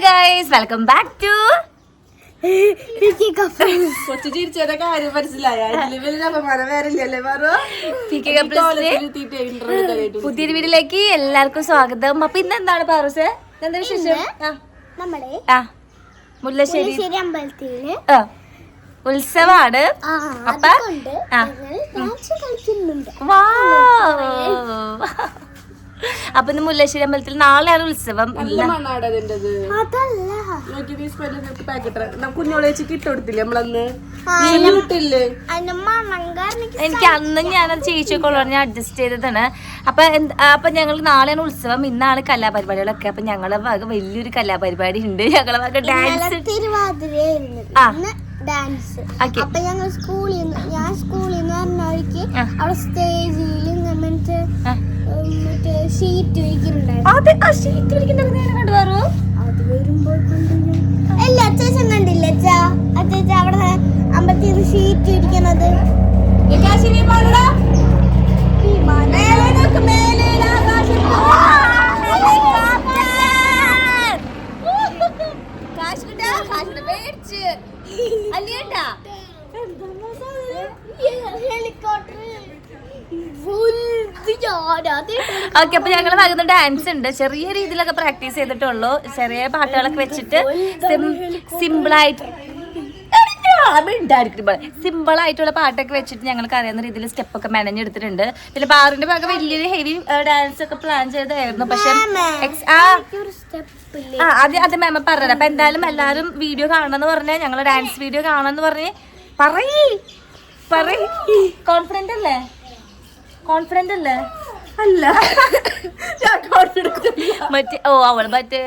Guys, welcome back to പുതിയൊരു വീഡിയോയിലേക്ക് എല്ലാവർക്കും സ്വാഗതം. അപ്പൊ ഇന്ന് എന്താണ് പാറൂസ്, എന്താ വിശേഷം? മുല്ലശ്ശേരി അമ്പലത്തില് ഉത്സവാണ്. അപ്പൊ അപ്പൊ ഇന്ന് മുല്ലശ്ശേരി അമ്പലത്തിൽ നാളെയാണ് ഉത്സവം. എനിക്ക് അന്ന് ഞാനത് ചേച്ചിയൊക്കെ ഞാൻ അഡ്ജസ്റ്റ് ചെയ്തതാണ്. അപ്പൊ ഞങ്ങൾ നാളെയാണ് ഉത്സവം, ഇന്നാണ് കലാപരിപാടികളൊക്കെ. അപ്പൊ ഞങ്ങളെ ഭാഗ വലിയൊരു കലാപരിപാടി ഉണ്ട്. ഞങ്ങളെ ഭാഗ ഡാൻസ് ഡാൻസ്. അപ്പൊ ഞങ്ങൾ ഞാൻ സ്കൂളിൽ നിന്ന് പറഞ്ഞവർക്ക് അവിടെ സ്റ്റേജിൽ മറ്റേ ഷീറ്റ് കണ്ടുപോറു. അത് വരുമ്പോൾ അല്ല അച്ഛൻ കണ്ടില്ല അച്ഛൻ അവിടെ അമ്പലത്തിൽ ഷീറ്റ് ഇരിക്കണത്. ഓക്കെ, അപ്പൊ ഞങ്ങള് ഭാഗത്ത് ഡാൻസ് ഉണ്ട്. ചെറിയ രീതിയിലൊക്കെ പ്രാക്ടീസ് ചെയ്തിട്ടുള്ളൂ. ചെറിയ പാട്ടുകളൊക്കെ വെച്ചിട്ട് സിമ്പിൾ ആയിട്ടുള്ള പാട്ടൊക്കെ വെച്ചിട്ട് ഞങ്ങൾക്ക് അറിയുന്ന രീതിയിൽ സ്റ്റെപ്പൊക്കെ മെനഞ്ഞെടുത്തിട്ടുണ്ട്. പിന്നെ ബാറിന്റെ ഭാഗം വലിയൊരു ഹെവി ഡാൻസ് ഒക്കെ പ്ലാൻ ചെയ്തായിരുന്നു. പക്ഷെ അത് മാമ പറഞ്ഞത്. അപ്പൊ എന്തായാലും എല്ലാരും വീഡിയോ കാണണമെന്ന് പറഞ്ഞാൽ ഞങ്ങള് ഡാൻസ് വീഡിയോ കാണണമെന്ന് പറഞ്ഞ് കോൺഫിഡന്റ് അല്ലേ? കോൺഫിഡന്റ് അല്ലേ? അല്ല മറ്റേ അവള് മറ്റേ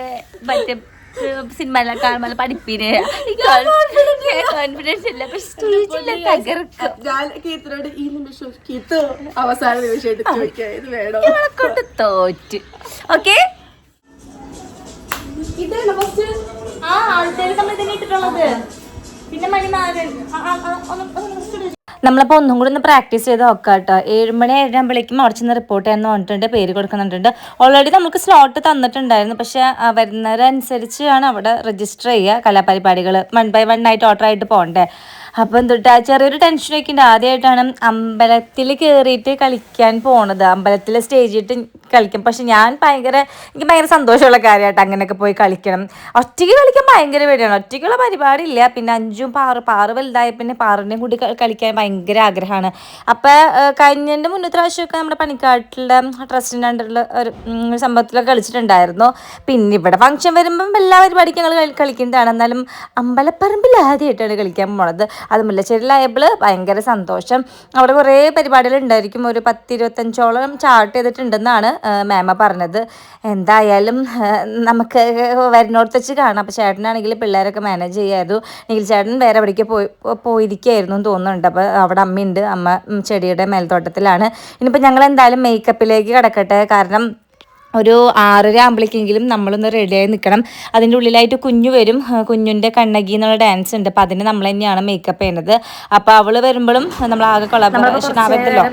സിനിമയിലൊക്കെ കാണുമ്പോൾ പഠിപ്പിന് കോൺഫിഡൻസ് ഇല്ല. അവസാന നിമിഷം കൊണ്ട് തോറ്റ്. ഓക്കെ, ആൾക്കാര് നമ്മൾ തന്നെ ഇട്ടിട്ടുള്ളത്. പിന്നെ മണിമാരൻ നമ്മളപ്പോൾ ഒന്നും കൂടി ഒന്ന് പ്രാക്ടീസ് ചെയ്ത് നോക്കാം കേട്ടോ. 7 മണി ആകുമ്പോഴേക്കും അവിടെ ചെന്ന് റിപ്പോർട്ട് ചെയ്യാൻ പറഞ്ഞിട്ടുണ്ട്, പേര് കൊടുക്കുന്നുണ്ട്. ഓൾറെഡി നമുക്ക് സ്ലോട്ട് തന്നിട്ടുണ്ടായിരുന്നു. പക്ഷെ വരുന്നതനുസരിച്ചാണ് അവിടെ രജിസ്റ്റർ ചെയ്യുക കലാപരിപാടികൾ. 1 by 1 ആയിട്ട് ഓർഡർ ആയിട്ട് പോകണ്ടേ. അപ്പം എന്തിട്ടാ ചെറിയൊരു ടെൻഷനൊക്കെ ഉണ്ട്. ആദ്യമായിട്ടാണ് അമ്പലത്തിൽ കയറിയിട്ട് കളിക്കാൻ പോണത്, അമ്പലത്തിൽ സ്റ്റേജിട്ട് കളിക്കും. പക്ഷെ എനിക്ക് ഭയങ്കര സന്തോഷമുള്ള കാര്യമായിട്ട് അങ്ങനെയൊക്കെ പോയി കളിക്കണം. ഒറ്റയ്ക്ക് കളിക്കാൻ ഭയങ്കര പേടിയാണ്. ഒറ്റയ്ക്കുള്ള പരിപാടി ഇല്ല. പിന്നെ അഞ്ചും പാറ് വലുതായ പിന്നെ പാറിൻ്റെയും കൂടി കളിക്കാൻ ഭയങ്കര ആഗ്രഹമാണ്. അപ്പം കഴിഞ്ഞതിൻ്റെ മുന്നത്തെ പ്രാവശ്യമൊക്കെ നമ്മുടെ പണിക്കാട്ടിലെ ട്രസ്റ്റിൻ്റെ അണ്ടറിൽ ഒരു സംഭവത്തിലൊക്കെ കളിച്ചിട്ടുണ്ടായിരുന്നു. പിന്നെ ഇവിടെ ഫംഗ്ഷൻ വരുമ്പം എല്ലാ പരിപാടിക്കും ഞങ്ങൾ കളിക്കുന്നതാണ്. എന്നാലും അമ്പലപ്പറമ്പിൽ ആദ്യമായിട്ടാണ് കളിക്കാൻ പോണത്. അത് മുല്ലശ്ശേരിയിലായപ്പോൾ ഭയങ്കര സന്തോഷം. അവിടെ കുറേ പരിപാടികൾ ഉണ്ടായിരിക്കും. ഒരു 10-25ഓളം ചാർട്ട് ചെയ്തിട്ടുണ്ടെന്നാണ് മാമ പറഞ്ഞത്. എന്തായാലും നമുക്ക് വരുന്നോടത്ത് വെച്ച് കാണാം. അപ്പോൾ ചേട്ടനാണെങ്കിൽ പിള്ളേരൊക്കെ മാനേജ് ചെയ്യായിരുന്നു. നിഖിൽ ചേട്ടൻ വേറെ എവിടേക്ക് പോയിരിക്കുകയായിരുന്നു എന്ന് തോന്നുന്നുണ്ട്. അപ്പോൾ അവിടെ അമ്മയുണ്ട്, അമ്മ ചെടിയുടെ മേൽത്തോട്ടത്തിലാണ്. ഇനിയിപ്പോൾ ഞങ്ങൾ എന്തായാലും മേക്കപ്പിലേക്ക് കിടക്കട്ടെ. കാരണം ഒരു 6:30 ആകുമ്പോഴേക്കെങ്കിലും നമ്മളൊന്ന് റെഡിയായി നിൽക്കണം. അതിൻ്റെ ഉള്ളിലായിട്ട് കുഞ്ഞു വരും. കുഞ്ഞിൻ്റെ കണ്ണകി എന്നുള്ള ഡാൻസ് ഉണ്ട്. അപ്പോൾ അതിന് നമ്മൾ തന്നെയാണ് മേക്കപ്പ് ചെയ്യുന്നത്. അപ്പോൾ അവൾ വരുമ്പോഴും നമ്മൾ ആകെ കൊളാബറേഷൻ ആവത്തല്ലോ.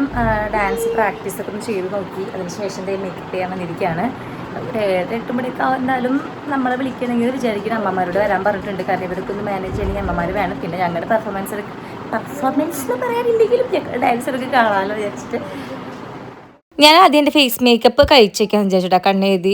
ഡാൻസ് പ്രാക്ടീസ് ഒക്കെ ഒന്ന് ചെയ്ത് നോക്കി. അതിനുശേഷം മേക്കപ്പ് ചെയ്യാൻ വന്നിരിക്കുകയാണ്. 7-8 മണിയൊക്കെ ആവുന്നാലും നമ്മളെ വിളിക്കണമെങ്കിൽ വിചാരിക്കണം. അമ്മമാരോട് വരാൻ പറഞ്ഞിട്ടുണ്ട്. കാരണം ഇവർക്ക് ഒന്ന് മാനേജ് ചെയ്യണമെങ്കിൽ അമ്മമാർ വേണം. പിന്നെ ഞങ്ങളുടെ പെർഫോമൻസ് എന്ന് പറയാനില്ലെങ്കിലും ഡാൻസറൊക്കെ കാണാമല്ലോ വിചാരിച്ചിട്ട് ഞാൻ ആദ്യം എൻ്റെ ഫേസ് മേക്കപ്പ് കഴിച്ചേക്കാന്ന് വിചാരിച്ചിട്ടാ. കണ്ണെഴുതി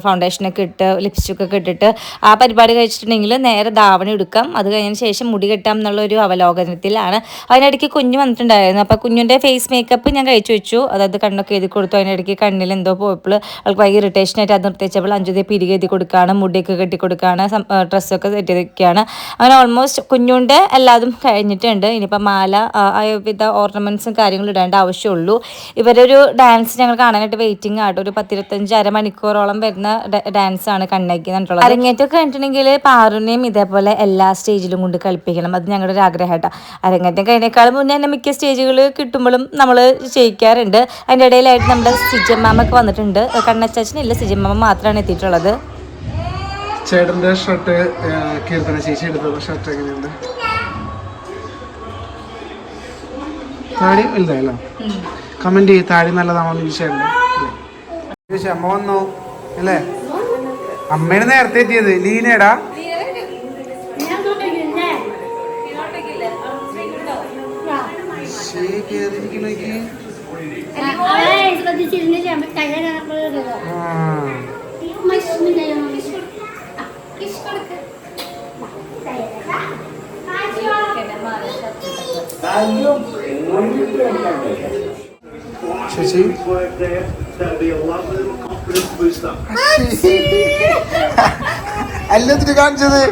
ഫൗണ്ടേഷനൊക്കെ ഇട്ട് ലിപ്സ്റ്റിക്കൊക്കെ ഇട്ടിട്ട് ആ പരിപാടി കഴിച്ചിട്ടുണ്ടെങ്കിൽ നേരെ ധാവണി എടുക്കാം. അത് കഴിഞ്ഞതിന് ശേഷം മുടി കെട്ടാം എന്നുള്ളൊരു അവലോകനത്തിലാണ്. അതിനിടയ്ക്ക് കുഞ്ഞ് വന്നിട്ടുണ്ടായിരുന്നു. അപ്പോൾ കുഞ്ഞിൻ്റെ ഫേസ് മേക്കപ്പ് ഞാൻ കഴിച്ചു വെച്ചു. അതായത് കണ്ണൊക്കെ എഴുതി കൊടുത്തു. അതിനിടയ്ക്ക് കണ്ണിൽ എന്തോ പോയപ്പോൾ അവൾക്ക് ഭയങ്കര ഇറിറ്റേഷനായിട്ട് അത് നിർത്തിച്ചപ്പോൾ 5 പിരികെ എഴുതി കൊടുക്കുകയാണ്, മുടിയൊക്കെ കെട്ടി കൊടുക്കുകയാണ്, ഡ്രസ്സൊക്കെ സെറ്റ് ചെയ്തൊക്കെയാണ്. അങ്ങനെ ഓൾമോസ്റ്റ് കുഞ്ഞുൻ്റെ എല്ലാതും കഴിഞ്ഞിട്ടുണ്ട്. ഇനിയിപ്പോൾ മാല വിവിധ ഓർണമെൻറ്റ്സും കാര്യങ്ങളും ഇടേണ്ട ആവശ്യമുള്ളൂ. ഇവരൊരു ഡാൻസ് ഞങ്ങൾ കാണാനായിട്ട് വെയിറ്റിംഗ് ആട്ടോ. ഒരു 10-25 അരമണിക്കൂറോളം വരുന്ന ഡാൻസാണ് കണ്ണകി എന്നുള്ളത്. അരങ്ങേറ്റമൊക്കെ കഴിഞ്ഞിട്ടുണ്ടെങ്കിൽ പാറുനെയും ഇതേപോലെ എല്ലാ സ്റ്റേജിലും കൊണ്ട് കളിപ്പിക്കണം. അത് ഞങ്ങളുടെ ഒരു ആഗ്രഹമായിട്ടാണ്. അരങ്ങേറ്റം കഴിഞ്ഞേക്കാളും മുന്നേ തന്നെ മിക്ക സ്റ്റേജുകൾ കിട്ടുമ്പോഴും നമ്മൾ ചെയ്യിക്കാറുണ്ട്. അതിൻ്റെ ഇടയിലായിട്ട് നമ്മുടെ സിജമ്മാമൊക്കെ വന്നിട്ടുണ്ട്. കണ്ണച്ചാച്ചനില്ല, സിജമ്മാമ മാത്രമാണ് എത്തിയിട്ടുള്ളത്. ചേട്ടൻ്റെ ഷർട്ട് കീർത്തന ചേച്ചി എടുത്തുള്ള ഷർട്ട് എങ്ങനെയുണ്ട്? താടി വലുതായല്ലോ. കമന്റ് ചെയ്ത് താടി നല്ലതാണോ എന്ന് ചോദിച്ചാൽ അമ്മ വന്നോ അല്ലേ? അമ്മേനെ നേരത്തെ എത്തിയത് ലീനേടാ. ശശി അല്ലത്തിന് കാണിച്ചത്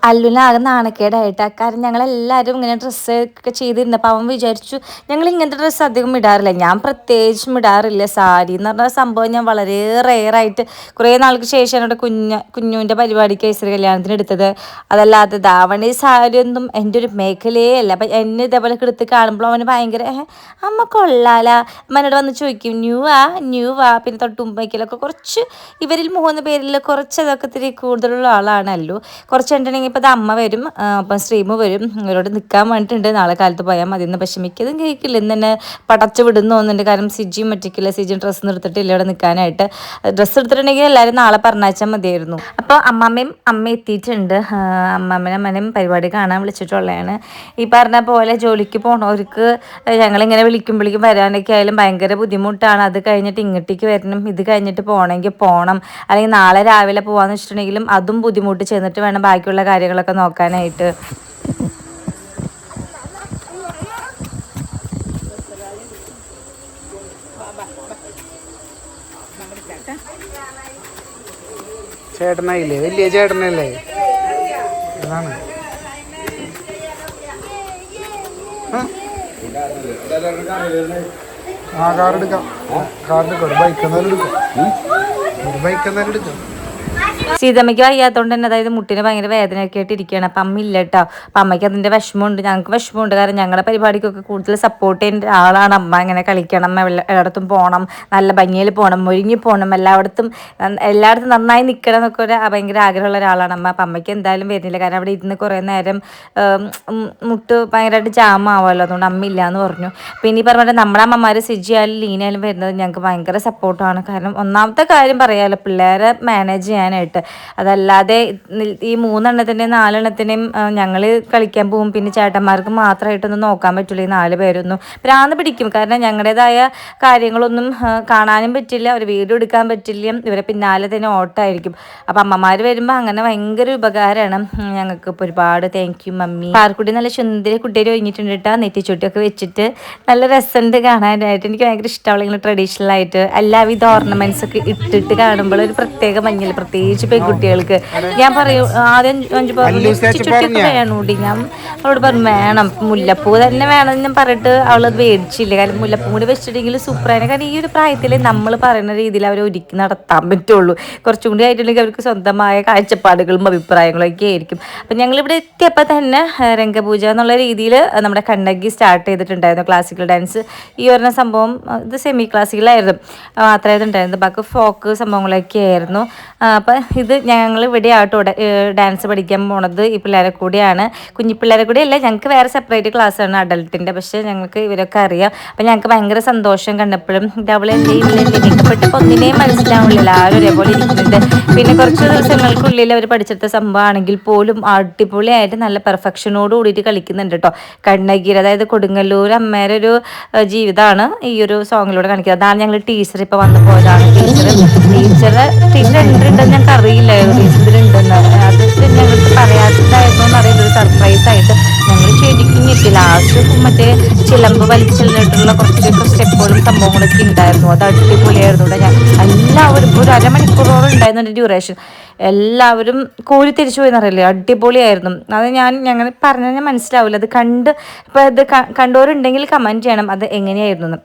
അല്ലുനാകെ നാണക്കേടായിട്ട് കാരണം ഞങ്ങളെല്ലാവരും ഇങ്ങനെ ഡ്രസ്സ് ഒക്കെ ചെയ്തിരുന്നപ്പോൾ അവൻ വിചാരിച്ചു ഞങ്ങൾ ഇങ്ങനത്തെ ഡ്രസ്സ് അധികം ഇടാറില്ല. ഞാൻ പ്രത്യേകിച്ചും ഇടാറില്ല. സാരി എന്ന് പറഞ്ഞ സംഭവം ഞാൻ വളരെ റെയറായിട്ട് കുറേ നാൾക്ക് ശേഷമാണ് ഇവിടെ കുഞ്ഞുവിൻ്റെ പരിപാടിക്ക് കേസരി കല്യാണത്തിന് എടുത്തത്. അതല്ലാതെ ധാവണി സാരി ഒന്നും എൻ്റെ ഒരു മേഖലയേ അല്ല. അപ്പം എന്നെ ഇതേപോലെ എടുത്ത് കാണുമ്പോൾ അവന് ഭയങ്കര അമ്മ കൊള്ളാല. അമ്മനോട് വന്ന് ചോദിക്കും ന്യൂ വാ. പിന്നെ തൊട്ടുമ്പയ്ക്കലൊക്കെ കുറച്ച് ഇവരിൽ 3 പേരിൽ കുറച്ച് അതൊക്കെ ഇത്തിരി കൂടുതലുള്ള ആളാണല്ലോ. കുറച്ചുണ്ടെങ്കിൽ ഇപ്പോൾ അത് അമ്മ വരും, അപ്പം ശ്രീമു വരും. ഇവരോട് നിൽക്കാൻ വേണ്ടിയിട്ടുണ്ട്, നാളെ കാലത്ത് പോയാൽ മതി എന്ന്. പക്ഷെ മിക്കതും കേൾക്കില്ല. ഇന്ന് തന്നെ പടച്ചു വിടുന്നു തോന്നുന്നുണ്ട്. കാരണം സിജിയും പറ്റിക്കില്ല. സിജിയും ഡ്രസ്സ് നിർത്തിട്ടില്ല ഇവിടെ നിൽക്കാനായിട്ട്. ഡ്രസ്സ് എടുത്തിട്ടുണ്ടെങ്കിൽ എല്ലാവരും നാളെ പറഞ്ഞാച്ചാൽ മതിയായിരുന്നു. അപ്പോൾ അമ്മ എത്തിയിട്ടുണ്ട്. അമ്മമ്മനെയും പരിപാടി കാണാൻ വിളിച്ചിട്ടുള്ളതാണ്. ഈ പറഞ്ഞ പോലെ ജോലിക്ക് പോകണവർക്ക് ഞങ്ങളിങ്ങനെ വിളിക്കുമ്പോഴേക്കും വരാനൊക്കെ ആയാലും ഭയങ്കര ബുദ്ധിമുട്ടാണ്. അത് കഴിഞ്ഞിട്ട് ഇങ്ങോട്ടേക്ക് വരണം, ഇത് കഴിഞ്ഞിട്ട് പോകണമെങ്കിൽ പോകണം, അല്ലെങ്കിൽ നാളെ രാവിലെ പോകാമെന്ന് വെച്ചിട്ടുണ്ടെങ്കിലും അതും ബുദ്ധിമുട്ട് ചെന്നിട്ട് വേണം ബാക്കിയുള്ള കാര്യങ്ങളൊക്കെ നോക്കാനായിട്ട്. ചേട്ടനായില്ലേ? വലിയ ചേട്ടനല്ലേ? അതാണ് കാറെടുക്കാം. ഒരു ബൈക്ക് എന്നാലും എടുക്കാം. സീതമ്മയ്ക്ക് വയ്യാത്തതുകൊണ്ട് തന്നെ അതായത് മുട്ടിന് ഭയങ്കര വേദനയൊക്കെ ആയിട്ട് ഇരിക്കുകയാണ്. അപ്പം അമ്മ ഇല്ല കേട്ടോ. അപ്പം അമ്മയ്ക്ക് അതിൻ്റെ വിഷമമുണ്ട്, ഞങ്ങൾക്ക് വിഷമമുണ്ട്. കാരണം ഞങ്ങളുടെ പരിപാടിക്കൊക്കെ കൂടുതൽ സപ്പോർട്ട് ചെയ്യേണ്ട ആളാണ് അമ്മ. ഇങ്ങനെ കളിക്കണം, എല്ലായിടത്തും പോകണം, നല്ല ഭംഗിയിൽ പോകണം, ഒരുങ്ങി പോകണം, എല്ലായിടത്തും നന്നായി നിൽക്കണം എന്നൊക്കെ ഒരു ഭയങ്കര ആഗ്രഹമുള്ള ഒരാളാണ് അമ്മ. അപ്പം അമ്മയ്ക്ക് എന്തായാലും വരുന്നില്ല. കാരണം അവിടെ ഇരുന്ന് കുറേ നേരം മുട്ട് ഭയങ്കരമായിട്ട് ജാം ആവുമല്ലോ. അതുകൊണ്ട് അമ്മ ഇല്ല എന്ന് പറഞ്ഞു. പിന്നെ ഈ പറഞ്ഞ നമ്മുടെ അമ്മമാർ സിജി ആയാലും ലീനയാലും വരുന്നത് ഞങ്ങൾക്ക് ഭയങ്കര സപ്പോർട്ടാണ്. കാരണം ഒന്നാമത്തെ കാര്യം പറയാമല്ലോ, പിള്ളേരെ മാനേജ് ചെയ്യാനായിട്ട്. അതല്ലാതെ ഈ 3 എണ്ണത്തിൻ്റെയും 4 എണ്ണത്തിനെയും ഞങ്ങൾ കളിക്കാൻ പോകും. പിന്നെ ചേട്ടന്മാർക്ക് മാത്രമായിട്ടൊന്നും നോക്കാൻ പറ്റില്ല. ഈ 4 പേരൊന്നും ഭ്രാന്ത് പിടിക്കും. കാരണം ഞങ്ങളുടേതായ കാര്യങ്ങളൊന്നും കാണാനും പറ്റില്ല, ഒരു വീഡിയോ എടുക്കാൻ പറ്റില്ല. ഇവരെ പിന്നാലെ തന്നെ ഓട്ടമായിരിക്കും. അപ്പം അമ്മമാർ വരുമ്പോൾ അങ്ങനെ ഭയങ്കര ഉപകാരമാണ് ഞങ്ങൾക്ക്. ഇപ്പോൾ ഒരുപാട് താങ്ക് യു മമ്മി. പാർക്കുട്ടി നല്ല സുന്ദരി കുട്ടിയിൽ ഒരുങ്ങിയിട്ടുണ്ട് കേട്ടോ. നെറ്റിച്ചുട്ടിയൊക്കെ വെച്ചിട്ട് നല്ല രസമുണ്ട് കാണാനായിട്ട്. എനിക്ക് ഭയങ്കര ഇഷ്ടമുള്ള ഇങ്ങനെ ട്രഡീഷണൽ ആയിട്ട് എല്ലാവിധ ഓർണമെന്റ്സ് ഒക്കെ ഇട്ടിട്ട് കാണുമ്പോൾ ഒരു പ്രത്യേക മഞ്ഞൾ, പ്രത്യേകിച്ച് പെൺകുട്ടികൾക്ക്. ഞാൻ പറയും ആദ്യം ചുട്ടിയൊക്കെ വേണൂടി. ഞാൻ അവളോട് പറഞ്ഞു വേണം, മുല്ലപ്പൂ തന്നെ വേണമെന്ന് ഞാൻ പറഞ്ഞിട്ട് അവളത് മേടിച്ചില്ല. കാരണം മുല്ലപ്പൂ കൂടി വെച്ചിട്ടുണ്ടെങ്കിൽ സൂപ്പറാണ്. കാരണം ഈ ഒരു പ്രായത്തിൽ നമ്മൾ പറയുന്ന രീതിയിൽ അവർ ഒരുക്കി നടത്താൻ പറ്റുള്ളൂ. കുറച്ചും കൂടി ആയിട്ടുണ്ടെങ്കിൽ അവർക്ക് സ്വന്തമായ കാഴ്ചപ്പാടുകളും അഭിപ്രായങ്ങളും ഒക്കെ ആയിരിക്കും. അപ്പം ഞങ്ങളിവിടെ എത്തിയപ്പോൾ തന്നെ രംഗപൂജ എന്നുള്ള രീതിയിൽ നമ്മുടെ കണ്ണകി സ്റ്റാർട്ട് ചെയ്തിട്ടുണ്ടായിരുന്നു. ക്ലാസിക്കൽ ഡാൻസ് ഈ പറഞ്ഞ സംഭവം ഇത് സെമി ക്ലാസിക്കലായിരുന്നു മാത്രമേ ഉണ്ടായിരുന്നു. ബാക്കി ഫോക്ക് സംഭവങ്ങളൊക്കെ ആയിരുന്നു. അപ്പം ഇത് ഞങ്ങൾ ഇവിടെ ആട്ടോ ഡാൻസ് പഠിക്കാൻ പോണത് ഈ പിള്ളേരെ കൂടിയാണ്. കുഞ്ഞിപ്പിള്ളേരെ കൂടി അല്ല, ഞങ്ങൾക്ക് വേറെ സെപ്പറേറ്റ് ക്ലാസ്സാണ് അഡൽട്ടിൻ്റെ. പക്ഷേ ഞങ്ങൾക്ക് ഇവരൊക്കെ അറിയാം. അപ്പം ഞങ്ങൾക്ക് ഭയങ്കര സന്തോഷം കണ്ടപ്പോഴും. അവളെ മേക്കപ്പെട്ട് ഒന്നിനെയും മനസ്സിലാവില്ല, എല്ലാവരും ഒരേപോലെ ഇരിക്കുന്നുണ്ട്. പിന്നെ കുറച്ച് ദിവസങ്ങൾക്കുള്ളിൽ അവർ പഠിച്ചെടുത്ത സംഭവമാണെങ്കിൽ പോലും അടിപൊളിയായിട്ട് നല്ല പെർഫെക്ഷനോട് കൂടിയിട്ട് കളിക്കുന്നുണ്ട് കേട്ടോ. കണ്ണകീർ അതായത് കൊടുങ്ങല്ലൂർ അമ്മേരെ ഒരു ജീവിതമാണ് ഈ ഒരു സോങ്ങിലൂടെ കാണിക്കുന്നത്. അതാണ് ഞങ്ങൾ ടീച്ചർ ഇപ്പോൾ വന്നു പോയതാണ്. ടീച്ചർ ഉണ്ടെന്ന് ഞങ്ങൾക്ക് അറിയില്ലായിരുന്നു. ടീച്ചറിലുണ്ടെന്ന് അത് ഞങ്ങൾക്ക് പറയാത്തതായിരുന്നു എന്ന് അറിയുന്നൊരു സർപ്രൈസായിട്ട് ഞങ്ങൾ ശരിക്കും ഞെട്ടി. ലാസ്റ്റ് മറ്റേ ചിലമ്പ് വലിച്ചിട്ടുള്ള കുറച്ചൊക്കെ സ്റ്റെപ്പുകളും സംഭവങ്ങളൊക്കെ ഉണ്ടായിരുന്നു. അത് അടിപൊളിയായിരുന്നു. ഞാൻ എല്ലാവരും ഒരു അരമണിക്കൂറോളം ഉണ്ടായിരുന്നു ഡ്യൂറേഷൻ. എല്ലാവരും കോരി തിരിച്ചു പോയി എന്നറിയില്ലേ, അടിപൊളിയായിരുന്നു. അത് ഞങ്ങൾ പറഞ്ഞാൽ മനസ്സിലാവില്ല. അത് ഇപ്പോൾ ഇത് കണ്ടവരുണ്ടെങ്കിൽ കമൻറ്റ് ചെയ്യണം അത് എങ്ങനെയായിരുന്നു.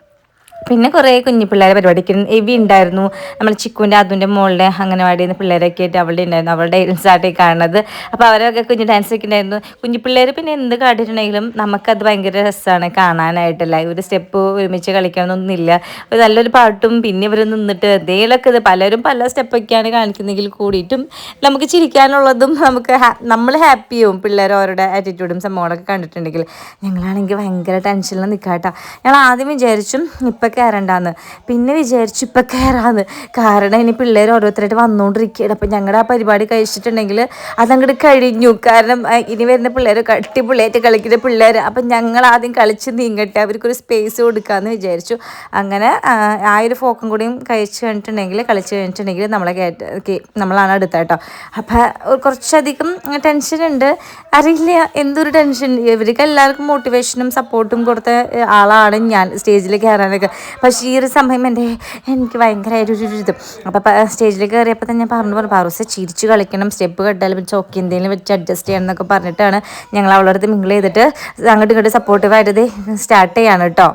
പിന്നെ കുറേ കുഞ്ഞു പിള്ളേരെ പരിപാടിക്ക് എവി ഉണ്ടായിരുന്നു. നമ്മൾ ചിക്കുവിൻ്റെ അതുൻ്റെ മോളുടെ അംഗനവാടിയിൽ നിന്ന് പിള്ളേരൊക്കെ ആയിട്ട് അവളുടെ ഉണ്ടായിരുന്നു. അവളുടെ ഡാൻസായിട്ടാണ് കാണുന്നത്. അപ്പോൾ അവരൊക്കെ കുഞ്ഞു ഡാൻസൊക്കെ ഉണ്ടായിരുന്നു. കുഞ്ഞു പിള്ളേർ പിന്നെ എന്ത് കാട്ടിട്ടുണ്ടെങ്കിലും നമുക്കത് ഭയങ്കര രസമാണ് കാണാനായിട്ടല്ല. ഒരു സ്റ്റെപ്പ് ഒരുമിച്ച് കളിക്കണമെന്നൊന്നുമില്ല. ഒരു നല്ലൊരു പാട്ടും പിന്നെ ഇവർ നിന്നിട്ട് എന്തെങ്കിലുമൊക്കെ ഇത് പലരും പല സ്റ്റെപ്പൊക്കെയാണ് കാണിക്കുന്നെങ്കിൽ കൂടിയിട്ടും നമുക്ക് ചിരിക്കാനുള്ളതും നമ്മൾ ഹാപ്പിയാവും പിള്ളേർ അവരുടെ ആറ്റിറ്റ്യൂഡും സംഭവങ്ങളൊക്കെ കണ്ടിട്ടുണ്ടെങ്കിൽ. ഞങ്ങളാണെങ്കിൽ ഭയങ്കര ടെൻഷനിൽ നിൽക്കാട്ടോ. ഞങ്ങൾ ആദ്യം വിചാരിച്ചും ഇപ്പം കയറണ്ടാന്ന്. പിന്നെ വിചാരിച്ചു ഇപ്പം കയറാന്ന്. കാരണം ഇനി പിള്ളേർ ഓരോരുത്തരായിട്ട് വന്നുകൊണ്ടിരിക്കുകയാണ്. അപ്പം ഞങ്ങളുടെ ആ പരിപാടി കഴിച്ചിട്ടുണ്ടെങ്കിൽ അതങ്ങോട്ട് കഴിഞ്ഞു. കാരണം ഇനി വരുന്ന പിള്ളേർ അടിപൊളിയായിട്ട് കളിക്കുന്ന പിള്ളേർ. അപ്പം ഞങ്ങൾ ആദ്യം കളിച്ച് നീങ്ങട്ടെ, അവർക്കൊരു സ്പേസ് കൊടുക്കാമെന്ന് വിചാരിച്ചു. അങ്ങനെ ആ ഒരു ഫോക്കും കൂടിയും കളിച്ച് കഴിഞ്ഞിട്ടുണ്ടെങ്കിൽ നമ്മളാണ് അടുത്ത കേട്ടോ. അപ്പം കുറച്ചധികം ടെൻഷനുണ്ട്. അറിയില്ല എന്തൊരു ടെൻഷൻ. ഇവർക്ക് എല്ലാവർക്കും മോട്ടിവേഷനും സപ്പോർട്ടും കൊടുത്ത ആളാണ് ഞാൻ സ്റ്റേജിൽ കയറാനൊക്കെ. പക്ഷേ ഈ ഒരു സമയം എനിക്ക് ഭയങ്കരമായിട്ടൊരു ഇത്. അപ്പം സ്റ്റേജിൽ കയറിയപ്പോൾ തന്നെ ഞാൻ പറഞ്ഞു പാറൂസ ചിരിച്ച് കളിക്കണം, സ്റ്റെപ്പ് കെട്ടാലും ചോക്കി എന്തെങ്കിലും വെച്ച് അഡ്ജസ്റ്റ് ചെയ്യണം എന്നൊക്കെ പറഞ്ഞിട്ടാണ് ഞങ്ങൾ അവളുടെ അടുത്ത് മിങ്കിൾ ചെയ്തിട്ട് അങ്ങോട്ടും ഇങ്ങോട്ട് സപ്പോർട്ടീവായിട്ട് സ്റ്റാർട്ട് ചെയ്യാണ് കേട്ടോ.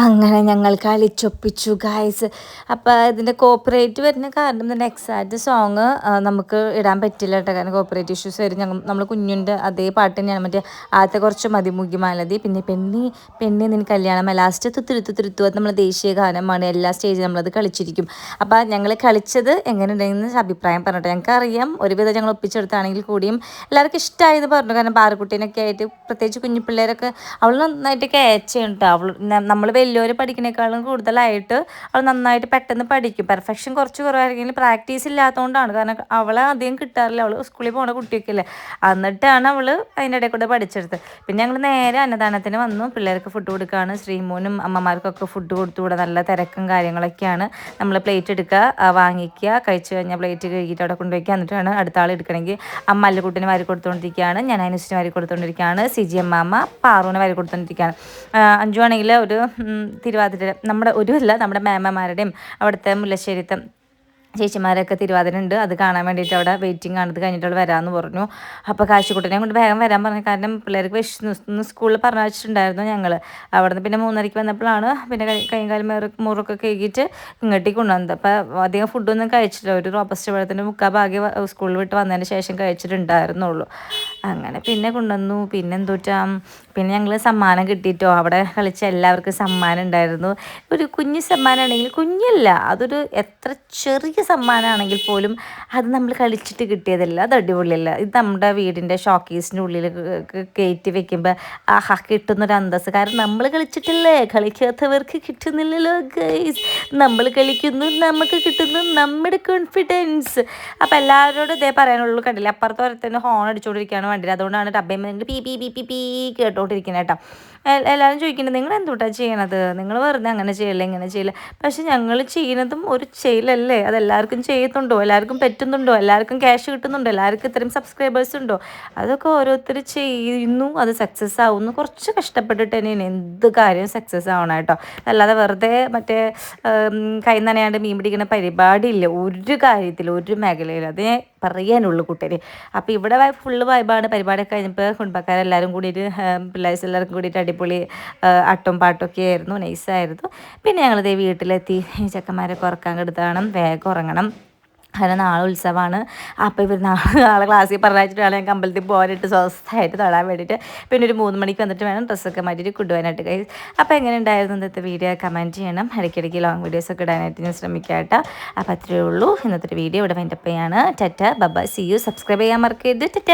അങ്ങനെ ഞങ്ങൾ കളിച്ചൊപ്പിച്ചു ഗായ്സ്. അപ്പോൾ ഇതിൻ്റെ കോപ്പറേറ്റ് വരുന്ന കാരണം തന്നെ എക്സാക്റ്റ് സോങ് നമുക്ക് ഇടാൻ പറ്റില്ല കേട്ടോ, കാരണം കോപ്പറേറ്റ് ഇഷ്യൂസ് വരും. നമ്മൾ കുഞ്ഞിൻ്റെ അതേ പാട്ട് തന്നെയാണ്, മറ്റേ ആദ്യത്തെ കുറച്ച് മതിമുഖിമാലതി, പിന്നെ പെണ്ണി നിൻ കല്യാണം, ലാസ്റ്റ് തുരുത്തു അത് നമ്മളെ ദേശീയ ഗാനമാണ്. എല്ലാ സ്റ്റേജിലും നമ്മളത് കളിച്ചിരിക്കും. അപ്പോൾ ഞങ്ങൾ കളിച്ചത് എങ്ങനെ ഉണ്ടെന്ന് അഭിപ്രായം പറഞ്ഞിട്ട് ഞങ്ങൾക്ക് അറിയാം. ഒരുവിധം ഞങ്ങൾ ഒപ്പിച്ചെടുത്താണെങ്കിൽ കൂടിയും എല്ലാവർക്കും ഇഷ്ടമായത് പറഞ്ഞു. കാരണം പാറക്കുട്ടീനൊക്കെ ആയിട്ട് പ്രത്യേകിച്ച് കുഞ്ഞു പിള്ളേരൊക്കെ അവൾ നന്നായിട്ട് ക്യാച്ച് ചെയ്യും കേട്ടോ. നമ്മൾ വലിയവർ പഠിക്കുന്നേക്കാളും കൂടുതലായിട്ട് അവൾ നന്നായിട്ട് പെട്ടെന്ന് പഠിക്കും. പെർഫെക്ഷൻ കുറച്ച് കുറവായിരിക്കും, പ്രാക്ടീസ് ഇല്ലാത്തതുകൊണ്ടാണ്. കാരണം അവളെ അധികം കിട്ടാറില്ല, അവൾ സ്കൂളിൽ പോകുന്ന കുട്ടിയൊക്കെ അല്ലേ. എന്നിട്ടാണ് അവൾ അതിൻ്റെ ഇടയിൽ കൂടെ പഠിച്ചെടുത്തത്. പിന്നെ ഞങ്ങൾ നേരെ അന്നദാനത്തിന് വന്നു. പിള്ളേർക്ക് ഫുഡ് കൊടുക്കുകയാണ്. ശ്രീമോനും അമ്മമാർക്കൊക്കെ ഫുഡ് കൊടുത്തു. ഇവിടെ നല്ല തിരക്കും കാര്യങ്ങളൊക്കെയാണ്. നമ്മൾ പ്ലേറ്റ് എടുക്കുക, വാങ്ങിക്കുക, കഴിച്ചു കഴിഞ്ഞാൽ പ്ലേറ്റ് കഴുകിയിട്ട് അവിടെ കൊണ്ടുവയ്ക്കുക. എന്നിട്ടാണ് അടുത്ത ആൾ എടുക്കണമെങ്കിൽ അമ്മ അല്ലുകുട്ടിന് വാരി കൊടുത്തുകൊണ്ടിരിക്കുകയാണ്, ഞാൻ അനുസിന് വാരി കൊടുത്തുകൊണ്ടിരിക്കുകയാണ്, സിജി അമ്മാമ്മ പാറുവിന് വാരി കൊടുത്തുകൊണ്ടിരിക്കുകയാണ്. അഞ്ചു ആണെങ്കിൽ ഒരു തിരുവാതിര നമ്മുടെ നമ്മുടെ മേമ്മമാരുടെയും അവിടുത്തെ മുല്ലശ്ശേരിത്തെ ചേച്ചിമാരൊക്കെ തിരുവാതിര ഉണ്ട്, അത് കാണാൻ വേണ്ടിയിട്ട് അവിടെ വെയിറ്റിംഗ് ആണ്. ഇത് കഴിഞ്ഞിട്ട് അവിടെ വരാമെന്ന് പറഞ്ഞു. അപ്പോൾ കാശിക്കുട്ടനെ കൊണ്ട് വേഗം വരാൻ പറഞ്ഞു. കാരണം പിള്ളേർക്ക് വിശന്ന് സ്കൂളിൽ പറഞ്ഞു വെച്ചിട്ടുണ്ടായിരുന്നു ഞങ്ങൾ. അവിടെ നിന്ന് പിന്നെ 3:30 വന്നപ്പോഴാണ് പിന്നെ കൈയും കാലും മുറൊക്കെ കഴുകിയിട്ട് ഇങ്ങോട്ടേക്ക് കൊണ്ടുവന്നത്. അപ്പോൾ അധികം ഫുഡൊന്നും കഴിച്ചില്ല. ഒരു റോബസ്റ്റ് വെള്ളത്തിൻ്റെ മുക്കാൽ ഭാഗ്യം സ്കൂളിൽ വിട്ട് വന്നതിന് ശേഷം കഴിച്ചിട്ടുണ്ടായിരുന്നുള്ളൂ. അങ്ങനെ പിന്നെ കൊണ്ടുവന്നു. പിന്നെ പിന്നെ ഞങ്ങൾ സമ്മാനം കിട്ടിയിട്ടോ. അവിടെ കളിച്ച എല്ലാവർക്കും സമ്മാനം ഉണ്ടായിരുന്നു. ഒരു കുഞ്ഞു സമ്മാനമാണെങ്കിൽ, കുഞ്ഞല്ല, അതൊരു എത്ര ചെറിയ സമ്മാനമാണെങ്കിൽ പോലും അത് നമ്മൾ കളിച്ചിട്ട് കിട്ടിയതല്ല, അത് അടിപൊളിയല്ല. ഇത് നമ്മുടെ വീടിൻ്റെ ഷോക്കേസിൻ്റെ ഉള്ളിൽ കയറ്റി വെക്കുമ്പോൾ ആഹാ കിട്ടുന്നൊരു അന്തസ്സ്. കാരണം നമ്മൾ കളിച്ചിട്ടില്ലേ, കളിക്കാത്തവർക്ക് കിട്ടുന്നില്ലല്ലോ ഗൈസ്. നമ്മൾ കളിക്കുന്നു, നമുക്ക് കിട്ടുന്നു നമ്മുടെ കോൺഫിഡൻസ്. അപ്പോൾ എല്ലാവരോടും ഇതേ പറയാനുള്ളൂ. കണ്ടില്ല, അപ്പുറത്ത് ഓരോരുത്തന്നെ ഹോൺ അടിച്ചുകൊണ്ടിരിക്കുകയാണ് വണ്ടിയിൽ. അതുകൊണ്ടാണ് ഡബ്ബയിൽ പീ പീ പീ പീ പീ കേട്ടോണ്ടിരിക്കുന്നത് കേട്ടോ. എല്ലാവരും ചോദിക്കുന്നത് നിങ്ങൾ എന്തുകൊണ്ടാണ് ചെയ്യണത്, നിങ്ങൾ വെറുതെ അങ്ങനെ ചെയ്യില്ല ഇങ്ങനെ ചെയ്യില്ല. പക്ഷെ ഞങ്ങൾ ചെയ്യുന്നതും ഒരു ചെയ്യലല്ലേ, അതെല്ലാവർക്കും ചെയ്യുന്നുണ്ടോ, എല്ലാവർക്കും പറ്റുന്നുണ്ടോ, എല്ലാവർക്കും ക്യാഷ് കിട്ടുന്നുണ്ടോ, എല്ലാവർക്കും ഇത്രയും സബ്സ്ക്രൈബേഴ്സ് ഉണ്ടോ, അതൊക്കെ ഓരോരുത്തർ ചെയ്യുന്നു, അത് സക്സസ് ആവുന്നു. കുറച്ച് കഷ്ടപ്പെട്ടിട്ട് തന്നെയാണ് എന്ത് കാര്യം സക്സസ് ആവണം കേട്ടോ. അല്ലാതെ വെറുതെ മറ്റേ കൈ നനയാണ്ട് മീൻ പിടിക്കുന്ന പരിപാടിയില്ല ഒരു കാര്യത്തിൽ, ഒരു മേഖലയിൽ. അതേ പറയാനുള്ളൂ കൂട്ടര്. അപ്പോൾ ഇവിടെ ഫുള്ള് വൈബാണ്. പരിപാടിയൊക്കെ കഴിഞ്ഞപ്പോൾ കുടുംബക്കാരെല്ലാവരും കൂടിയിട്ട് പിള്ളേഴ്സ് എല്ലാവർക്കും കൂടിയിട്ട് അടിപൊളി അട്ടും പാട്ടൊക്കെ ആയിരുന്നു, നൈസായിരുന്നു. പിന്നെ ഞങ്ങളിതേ വീട്ടിലെത്തി. ചെക്കന്മാരൊക്കെ ഉറക്കാൻ കിടത്താണ്, വേഗം ഉറങ്ങണം. കാരണം നാളെ ഉത്സവമാണ്. അപ്പോൾ ഇവർ നാളെ ക്ലാസ്സിൽ പറഞ്ഞിട്ട് വേണം ഞങ്ങൾക്ക് അമ്പലത്തിൽ പോകാനായിട്ട് സ്വസ്ഥമായിട്ട് തൊടാൻ വേണ്ടിയിട്ട്. പിന്നെ ഒരു 3 മണിക്ക് വന്നിട്ട് വേണം ഡ്രസ്സൊക്കെ മാറ്റിയിട്ട് കൊണ്ടുപോകാനായിട്ട് കഴിയും. അപ്പോൾ എങ്ങനെ ഉണ്ടായിരുന്നു ഇന്നത്തെ വീഡിയോ കമൻറ്റ് ചെയ്യണം. ഇടയ്ക്കിടയ്ക്ക് ലോങ് വീഡിയോസൊക്കെ ഇടാനായിട്ട് ഞാൻ ശ്രമിക്കാം കേട്ടോ. അപ്പോൾ അത്രയേ ഉള്ളൂ ഇന്നത്തെ വീഡിയോ. ഇവിടെ വൈൻഡപ്പ് ചെയ്യാണ്. Tata bye, see you. Subscribe ചെയ്യാൻ മറക്കരുത്. ടാറ്റ.